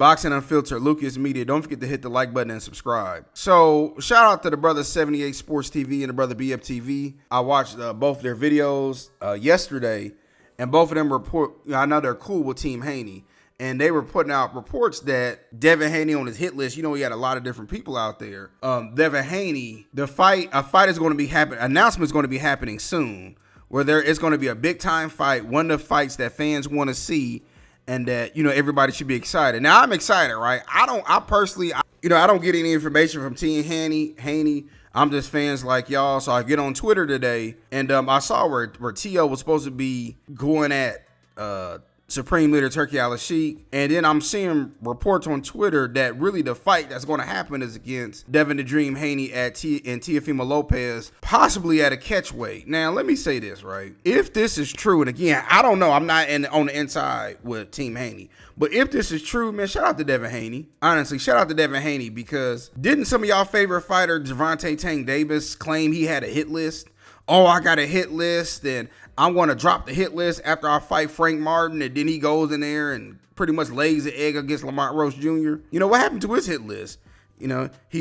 Boxing Unfiltered, Lucas Media. Don't forget to hit the like button and subscribe. So shout out to the brother 78 Sports TV and the brother BFTV. I watched both their videos yesterday, and both of them report. I know they're cool with Team Haney. And they were putting out reports that Devin Haney on his hit list, he had a lot of different people out there. Devin Haney, a fight is going to be happening. Announcement is going to be happening soon, where it's going to be a big time fight, one of the fights that fans want to see, and that everybody should be excited. Now I'm excited, right? I don't get any information from Team Haney. I'm just fans like y'all. So I get on Twitter today, and I saw where T.O. was supposed to be going at Supreme Leader Turkey Al-Sheikh, and then I'm seeing reports on Twitter that really the fight that's going to happen is against Devin the Dream Haney and Teofimo Lopez, possibly at a catchweight. Now, let me say this, right? If this is true, and again, I don't know, I'm not on the inside with Team Haney, but if this is true, man, shout out to Devin Haney. Honestly, shout out to Devin Haney, because didn't some of y'all favorite fighter, Gervonta Tank Davis, claim he had a hit list? Oh, I got a hit list, and I'm going to drop the hit list after I fight Frank Martin, and then he goes in there and pretty much lays the egg against Lamont Roach Jr. What happened to his hit list? He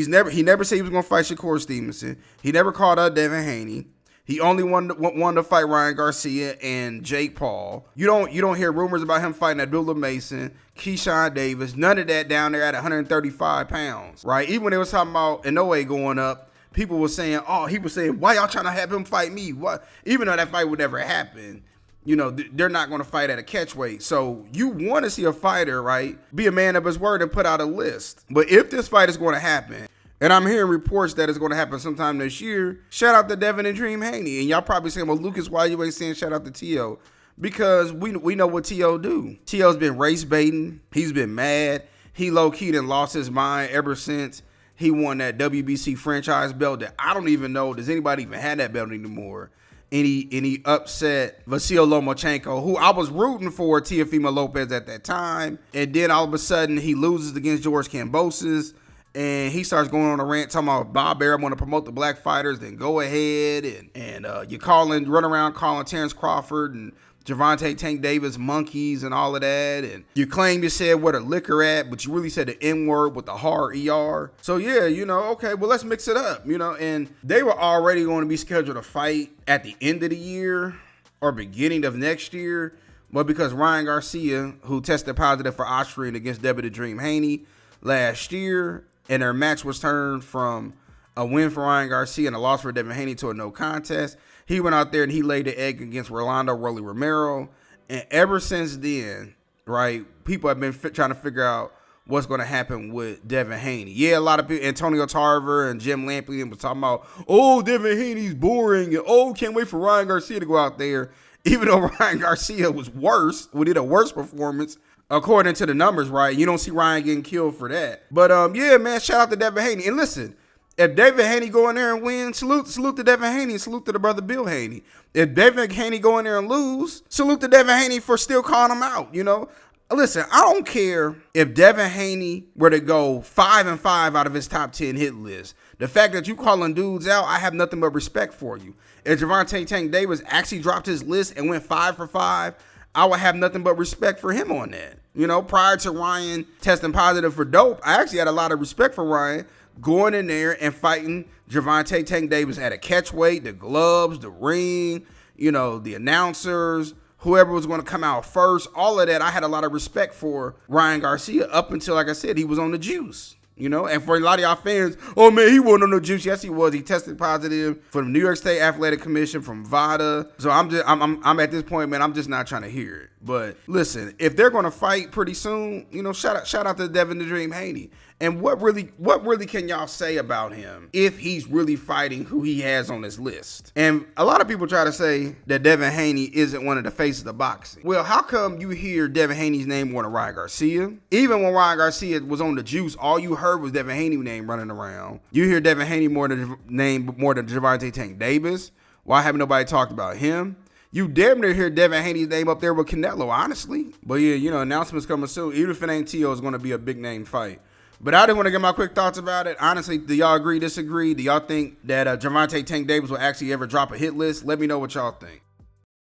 never said he was going to fight Shakur Stevenson. He never called out Devin Haney. He only wanted to fight Ryan Garcia and Jake Paul. You don't hear rumors about him fighting Abdullah Mason, Keyshawn Davis, none of that down there at 135 pounds, right? Even when they was talking about Inoue going up, people were saying, why y'all trying to have him fight me? What? Even though that fight would never happen, they're not going to fight at a catchweight. So you want to see a fighter, right, be a man of his word and put out a list. But if this fight is going to happen, and I'm hearing reports that it's going to happen sometime this year, shout out to Devin and Dream Haney. And y'all probably saying, well, Lucas, why you ain't saying shout out to T.O.? Because we know what T.O. do. T.O.'s been race baiting. He's been mad. He low-key done lost his mind ever since he won that WBC franchise belt that I don't even know, does anybody even have that belt anymore? And he upset Vasil Lomachenko, who I was rooting for Teofimo Lopez at that time. And then all of a sudden he loses against George Kambosos, and he starts going on a rant talking about Bob Bear want to promote the black fighters, then go ahead and run around calling Terrence Crawford and Gervonta Tank Davis monkeys and all of that, and you claim you said where the liquor at, but you really said the N-word with the hard ER. So yeah, okay, well, let's mix it up, and they were already going to be scheduled to fight at the end of the year or beginning of next year, but because Ryan Garcia, who tested positive for Austrian against Devin the Dream Haney last year, and their match was turned from a win for Ryan Garcia and a loss for Devin Haney to a no contest, he went out there and he laid the egg against Rolando Rolly Romero. And ever since then, right, people have been trying to figure out what's going to happen with Devin Haney. Yeah, a lot of people, Antonio Tarver and Jim Lampley was talking about, oh, Devin Haney's boring, and can't wait for Ryan Garcia to go out there. Even though Ryan Garcia was worse, we did a worse performance, according to the numbers, right? You don't see Ryan getting killed for that. But yeah, man, shout out to Devin Haney. And listen, if Devin Haney go in there and win, salute to Devin Haney, salute to the brother Bill Haney. If Devin Haney go in there and lose, salute to Devin Haney for still calling him out, Listen, I don't care if Devin Haney were to go 5-5 out of his top 10 hit list. The fact that you calling dudes out, I have nothing but respect for you. If Gervonta Tank Davis actually dropped his list and went 5 for 5, I would have nothing but respect for him on that. Prior to Ryan testing positive for dope, I actually had a lot of respect for Ryan going in there and fighting Gervonta Tank Davis at a catchweight, the gloves, the ring, the announcers, whoever was going to come out first, all of that. I had a lot of respect for Ryan Garcia up until, like I said, he was on the juice. And for a lot of y'all fans, oh man, he wasn't on the juice. Yes, he was. He tested positive for the New York State Athletic Commission from VADA. So I'm at this point, man, I'm just not trying to hear it. But listen, if they're going to fight pretty soon, shout out to Devin the Dream Haney. And what really can y'all say about him if he's really fighting who he has on his list? And a lot of people try to say that Devin Haney isn't one of the faces of boxing. Well, how come you hear Devin Haney's name more than Ryan Garcia? Even when Ryan Garcia was on the juice, all you heard was Devin Haney's name running around. You hear Devin Haney more than Gervonta Tank Davis. Why haven't nobody talked about him? You damn near hear Devin Haney's name up there with Canelo, honestly. But yeah, announcements coming soon. Even if it ain't T.O., it's going to be a big name fight. But I didn't want to get my quick thoughts about it. Honestly, do y'all agree, disagree? Do y'all think that Gervonta Tank Davis will actually ever drop a hit list? Let me know what y'all think.